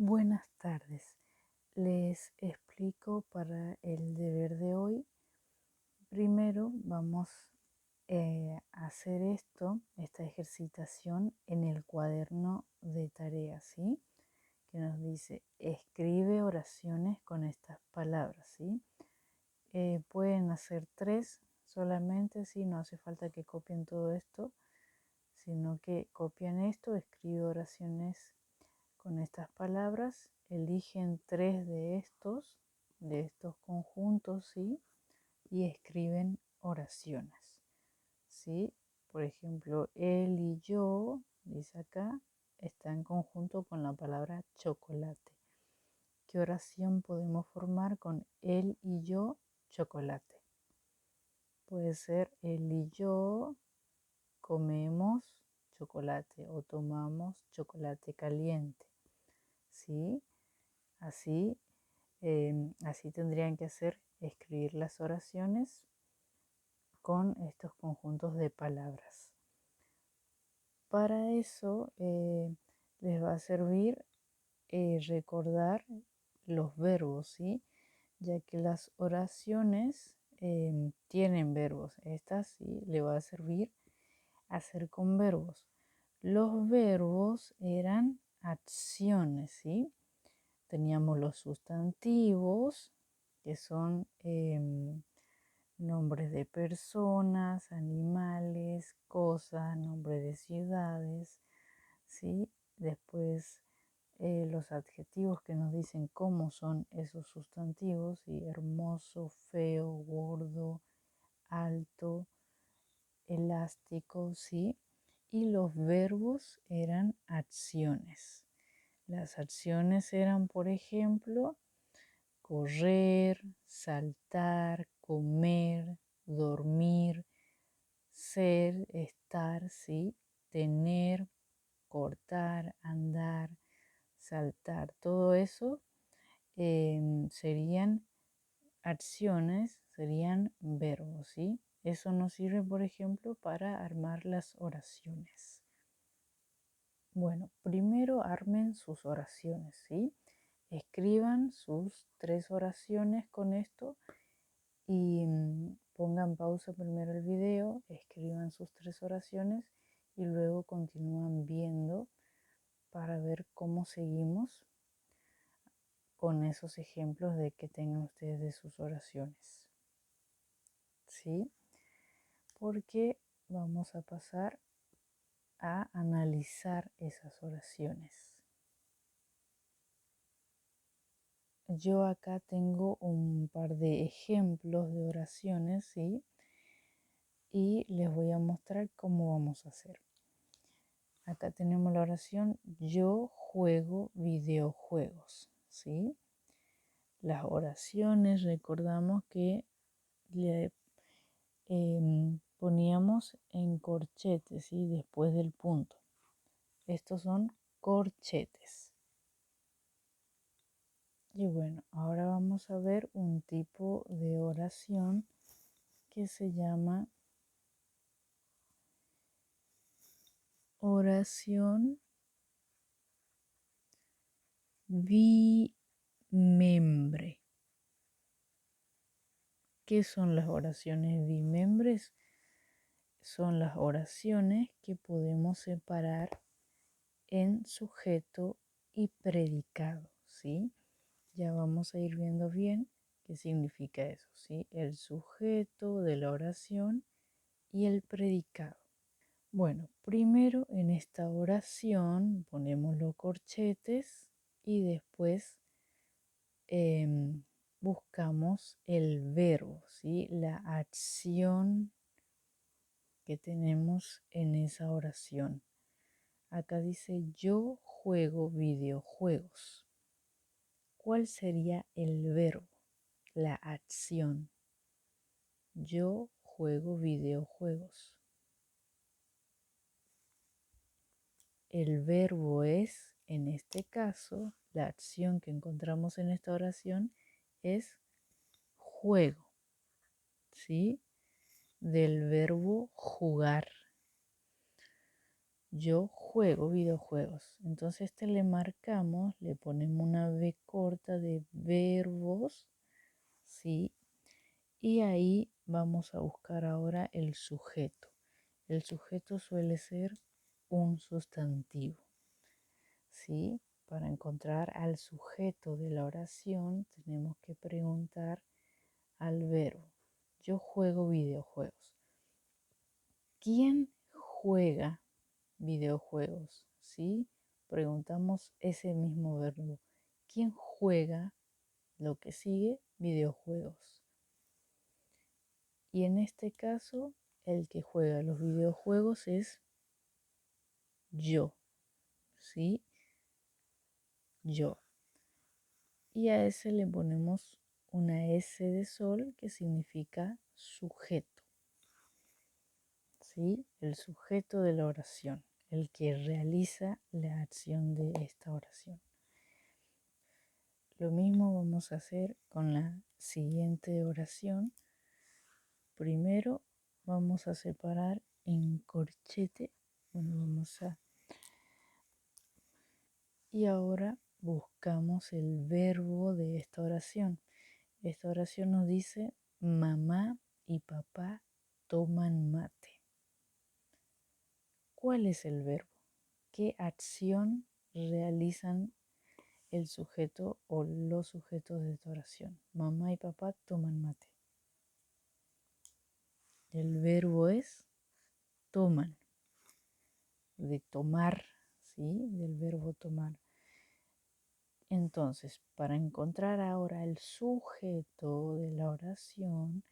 Buenas tardes. Les explico para el deber de hoy. Primero vamos a hacer esta ejercitación en el cuaderno de tareas, ¿sí? Que nos dice, escribe oraciones con estas palabras, ¿sí? Pueden hacer 3 solamente, ¿sí? No hace falta que copien todo esto, sino que copian esto, escribe oraciones con estas palabras, eligen 3 de estos conjuntos, ¿sí? Y escriben oraciones, ¿sí? Por ejemplo, él y yo, dice acá, está en conjunto con la palabra chocolate. ¿Qué oración podemos formar con él y yo, chocolate? Puede ser él y yo comemos chocolate o tomamos chocolate caliente, ¿sí? Así, así tendrían que escribir las oraciones con estos conjuntos de palabras. Para eso les va a servir recordar los verbos, ¿sí? Ya que las oraciones tienen verbos. Estas sí le va a servir hacer con verbos. Los verbos eran acciones, ¿sí? Teníamos los sustantivos, que son nombres de personas, animales, cosas, nombres de ciudades, ¿sí? Después los adjetivos que nos dicen cómo son esos sustantivos, ¿sí? Hermoso, feo, gordo, alto, elástico, ¿sí? Y los verbos eran acciones. Las acciones eran, por ejemplo, correr, saltar, comer, dormir, ser, estar, ¿sí? Tener, cortar, andar, saltar. Todo eso serían acciones, serían verbos, ¿sí? Eso nos sirve, por ejemplo, para armar las oraciones. Bueno, primero armen sus oraciones, ¿sí? Escriban sus 3 oraciones con esto y pongan pausa primero el video, escriban sus 3 oraciones y luego continúan viendo para ver cómo seguimos con esos ejemplos de que tengan ustedes de sus oraciones. ¿Sí? Porque vamos a pasar a analizar esas oraciones. Yo acá tengo un par de ejemplos de oraciones, ¿sí? Y les voy a mostrar cómo vamos a hacer. Acá tenemos la oración yo juego videojuegos, ¿sí? Las oraciones, recordamos que le poníamos en corchetes, ¿sí? Después del punto. Estos son corchetes. Y bueno, ahora vamos a ver un tipo de oración que se llama oración bimembre. ¿Qué son las oraciones bimembres? Son las oraciones que podemos separar en sujeto y predicado, ¿sí? Ya vamos a ir viendo bien qué significa eso, ¿sí? El sujeto de la oración y el predicado. Bueno, primero en esta oración ponemos los corchetes y después buscamos el verbo, ¿sí? La acción que tenemos en esa oración. Acá dice yo juego videojuegos. ¿Cuál sería el verbo? La acción. Yo juego videojuegos. El verbo es, en este caso, la acción que encontramos en esta oración es juego, ¿sí? Del verbo jugar. Yo juego videojuegos. Entonces le marcamos, le ponemos una V corta de verbos, ¿sí? Y ahí vamos a buscar ahora el sujeto. El sujeto suele ser un sustantivo, ¿sí? Para encontrar al sujeto de la oración tenemos que preguntar al verbo. Yo juego videojuegos. ¿Quién juega videojuegos? ¿Sí? Preguntamos ese mismo verbo. ¿Quién juega lo que sigue? Videojuegos. Y en este caso, el que juega los videojuegos es yo, ¿sí? Yo. Y a ese le ponemos una S de sol que significa sujeto, ¿sí? El sujeto de la oración, el que realiza la acción de esta oración. Lo mismo vamos a hacer con la siguiente oración. Primero vamos a separar en corchete. Y ahora buscamos el verbo de esta oración. Esta oración nos dice: mamá y papá toman mate. ¿Cuál es el verbo? ¿Qué acción realizan el sujeto o los sujetos de esta oración? Mamá y papá toman mate. El verbo es toman, de tomar, ¿sí? Del verbo tomar. Entonces, para encontrar ahora el sujeto de la oración,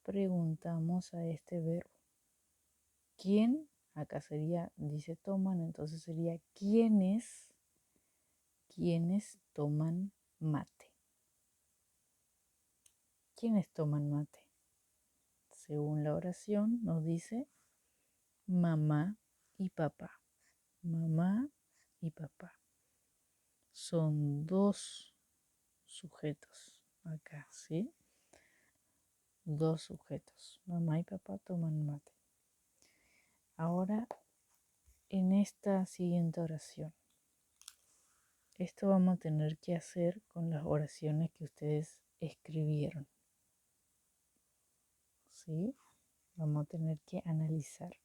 preguntamos a este verbo. ¿Quién? Acá sería, dice toman, entonces sería ¿quiénes toman mate? ¿Quiénes toman mate? Según la oración nos dice mamá y papá. Mamá y papá. Son dos sujetos acá, ¿sí? Dos sujetos. Mamá y papá toman mate. Ahora, en esta siguiente oración, esto vamos a tener que hacer con las oraciones que ustedes escribieron, ¿sí? Vamos a tener que analizar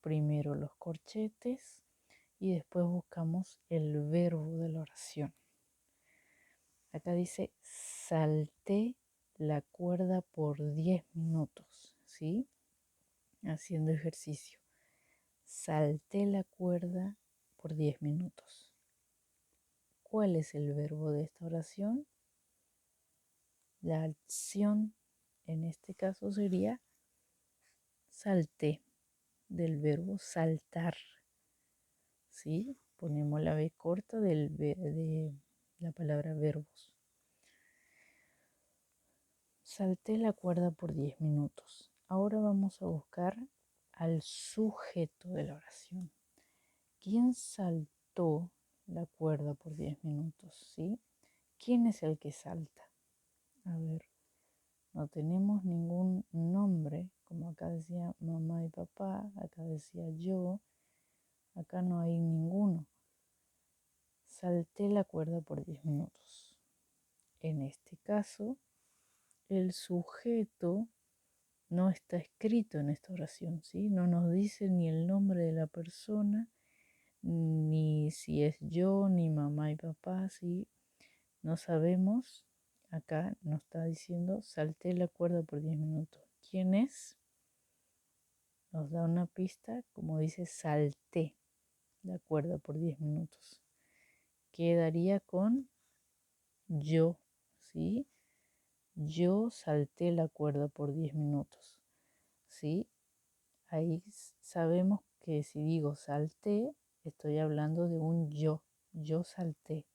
primero los corchetes y después buscamos el verbo de la oración. Acá dice, salté la cuerda por 10 minutos, ¿sí? Haciendo ejercicio. Salté la cuerda por 10 minutos. ¿Cuál es el verbo de esta oración? La acción en este caso sería salté, del verbo saltar, ¿sí? Ponemos la B corta de la palabra verbos. Salté la cuerda por 10 minutos. Ahora vamos a buscar al sujeto de la oración. ¿Quién saltó la cuerda por 10 minutos? ¿Sí? ¿Quién es el que salta? A ver, no tenemos ningún nombre, como acá decía mamá y papá, acá decía yo, acá no hay ninguno. Salté la cuerda por 10 minutos. En este caso, el sujeto no está escrito en esta oración, ¿sí? No nos dice ni el nombre de la persona, ni si es yo, ni mamá y papá, ¿sí? No sabemos. Acá nos está diciendo, salté la cuerda por 10 minutos. ¿Quién es? Nos da una pista, como dice, salté la cuerda por 10 minutos. Quedaría con yo, ¿sí? Yo salté la cuerda por 10 minutos, ¿sí? Ahí sabemos que si digo salté, estoy hablando de un yo salté.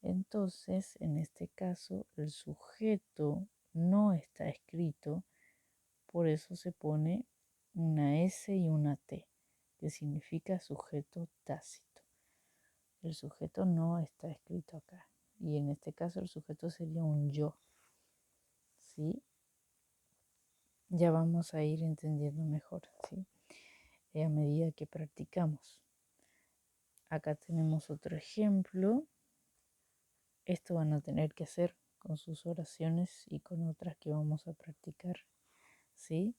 Entonces, en este caso, el sujeto no está escrito, por eso se pone una S y una T, que significa sujeto tácito. El sujeto no está escrito acá, y en este caso el sujeto sería un yo, ¿sí? Ya vamos a ir entendiendo mejor, ¿sí? a medida que practicamos. Acá tenemos otro ejemplo. Esto van a tener que hacer con sus oraciones y con otras que vamos a practicar, ¿sí?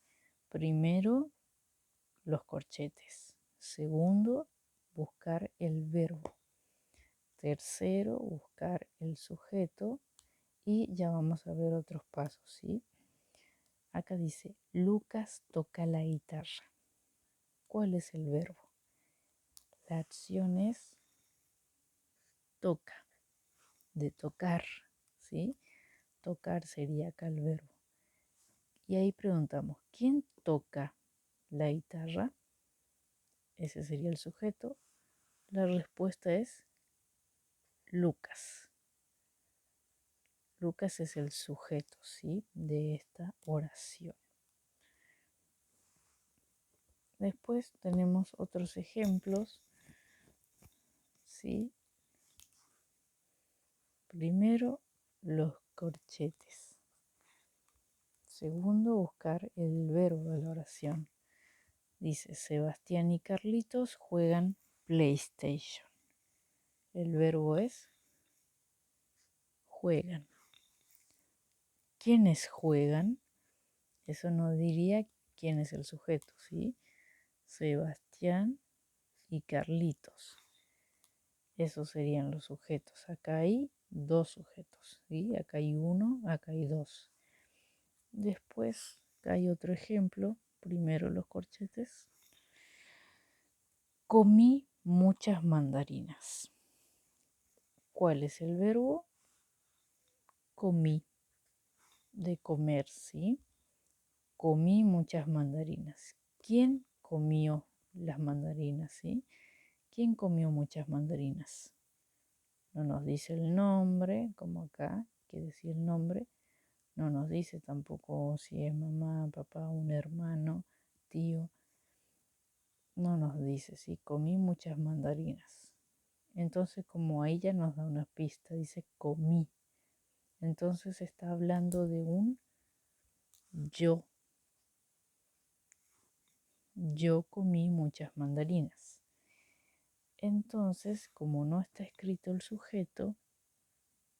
Primero, los corchetes. Segundo, buscar el verbo. Tercero, buscar el sujeto. Y ya vamos a ver otros pasos, ¿sí? Acá dice, Lucas toca la guitarra. ¿Cuál es el verbo? La acción es toca, de tocar, ¿sí? Tocar sería acá el verbo. Y ahí preguntamos, ¿quién toca la guitarra? Ese sería el sujeto. La respuesta es Lucas. Lucas es el sujeto, ¿sí? De esta oración. Después tenemos otros ejemplos, ¿sí? Primero, los corchetes. Segundo, buscar el verbo de la oración. Dice, Sebastián y Carlitos juegan PlayStation. El verbo es juegan. ¿Quiénes juegan? Eso no diría quién es el sujeto, ¿sí? Sebastián y Carlitos. Esos serían los sujetos. Acá hay dos sujetos, ¿sí? Acá hay uno, acá hay dos. Después hay otro ejemplo. Primero los corchetes. Comí muchas mandarinas. ¿Cuál es el verbo? Comí, de comer, ¿sí? Comí muchas mandarinas. ¿Quién comió las mandarinas, sí? ¿Quién comió muchas mandarinas? No nos dice el nombre, como acá, que decía el nombre. No nos dice tampoco si es mamá, papá, un hermano, tío. No nos dice, sí, comí muchas mandarinas. Entonces, como ahí ya nos da una pista, dice comí. Entonces está hablando de un yo. Yo comí muchas mandarinas. Entonces, como no está escrito el sujeto,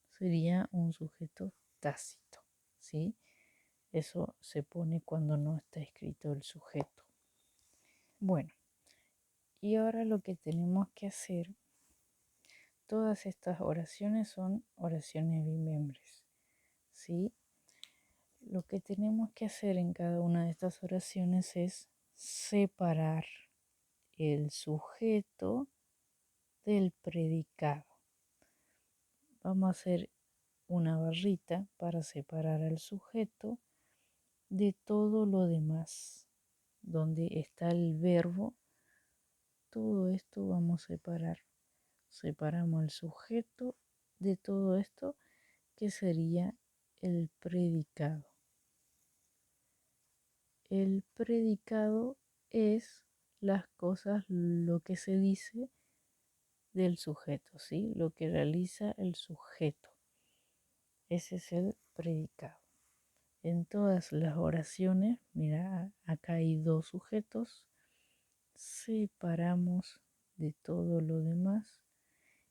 sería un sujeto tácito, ¿sí? Eso se pone cuando no está escrito el sujeto. Bueno, y ahora lo que tenemos que hacer, todas estas oraciones son oraciones bimembres, ¿sí? Lo que tenemos que hacer en cada una de estas oraciones es separar el sujeto del predicado. Vamos a hacer una barrita para separar al sujeto de todo lo demás. Donde está el verbo, todo esto vamos a separar. Separamos el sujeto de todo esto, que sería el predicado. El predicado es las cosas, lo que se dice del sujeto, ¿sí? Lo que realiza el sujeto. Ese es el predicado. En todas las oraciones, mira, acá hay dos sujetos, separamos de todo lo demás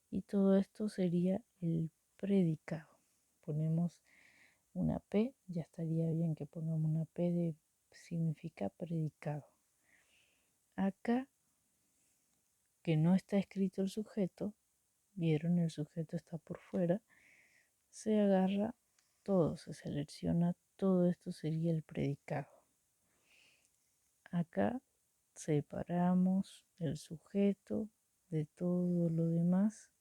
y todo esto sería el predicado. Ponemos una P, ya estaría bien que pongamos una P de significa predicado. Acá, que no está escrito el sujeto, vieron, el sujeto está por fuera, se agarra todo, se selecciona todo, esto sería el predicado. Acá separamos el sujeto de todo lo demás,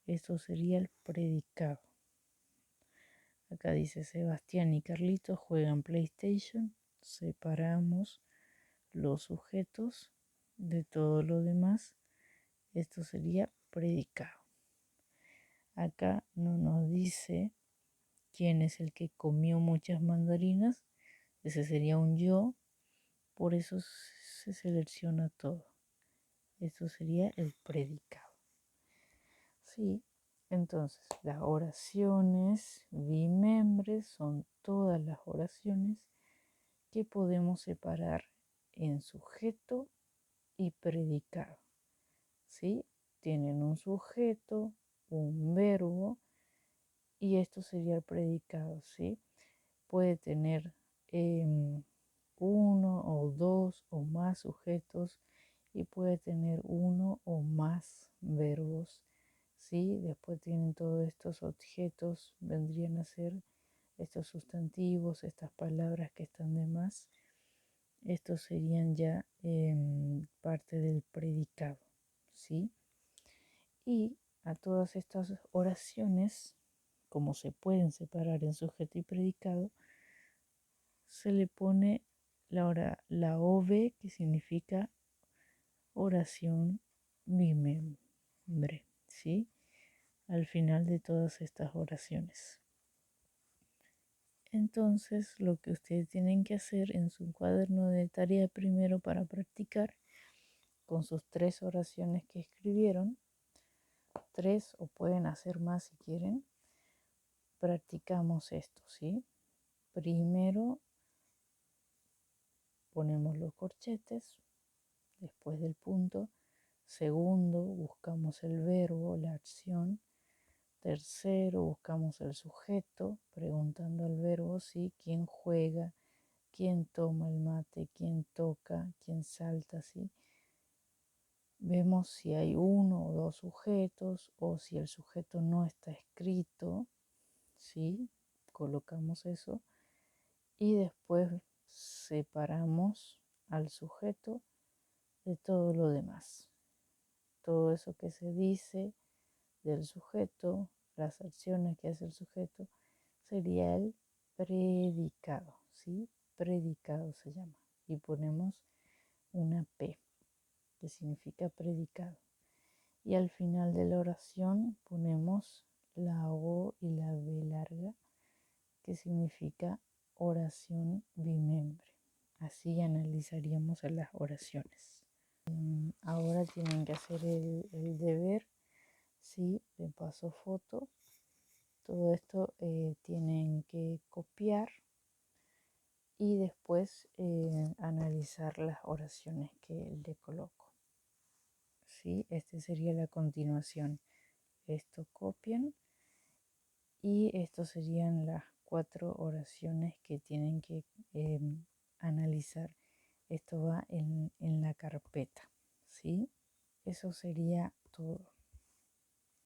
esto sería el predicado. Acá dice Sebastián y Carlitos juegan PlayStation, separamos los sujetos de todo lo demás, esto sería predicado. Acá no nos dice quién es el que comió muchas mandarinas, ese sería un yo, por eso se selecciona todo. Esto sería el predicado. Sí, entonces las oraciones bimembres son todas las oraciones que podemos separar en sujeto y predicado, ¿sí? Tienen un sujeto, un verbo y esto sería el predicado, ¿sí? Puede tener uno o dos o más sujetos y puede tener uno o más verbos, ¿sí? Después tienen todos estos objetos, vendrían a ser estos sustantivos, estas palabras que están de más. Estos serían ya parte del predicado, ¿sí? Y a todas estas oraciones, como se pueden separar en sujeto y predicado, se le pone la OV, que significa oración bimembre, ¿sí? Al final de todas estas oraciones. Entonces, lo que ustedes tienen que hacer en su cuaderno de tarea primero para practicar con sus 3 oraciones que escribieron, 3 o pueden hacer más si quieren, practicamos esto, ¿sí? Primero ponemos los corchetes después del punto. Segundo, buscamos el verbo, la acción. Tercero, buscamos el sujeto, preguntando al verbo, ¿sí? ¿Quién juega? ¿Quién toma el mate? ¿Quién toca? ¿Quién salta? ¿Sí? Vemos si hay uno o dos sujetos o si el sujeto no está escrito, ¿sí? Colocamos eso y después separamos al sujeto de todo lo demás. Todo eso que se dice del sujeto, las acciones que hace el sujeto, sería el predicado, ¿sí? Predicado se llama. Y ponemos una P, que significa predicado. Y al final de la oración ponemos la O y la B larga, que significa oración bimembre. Así analizaríamos a las oraciones. Ahora tienen que hacer el deber, ¿sí? Le paso foto. Todo esto tienen que copiar y después analizar las oraciones que le coloco. ¿Sí? Este sería la continuación. Esto copian y estos serían las 4 oraciones que tienen que analizar. Esto va en la carpeta, ¿sí? Eso sería todo.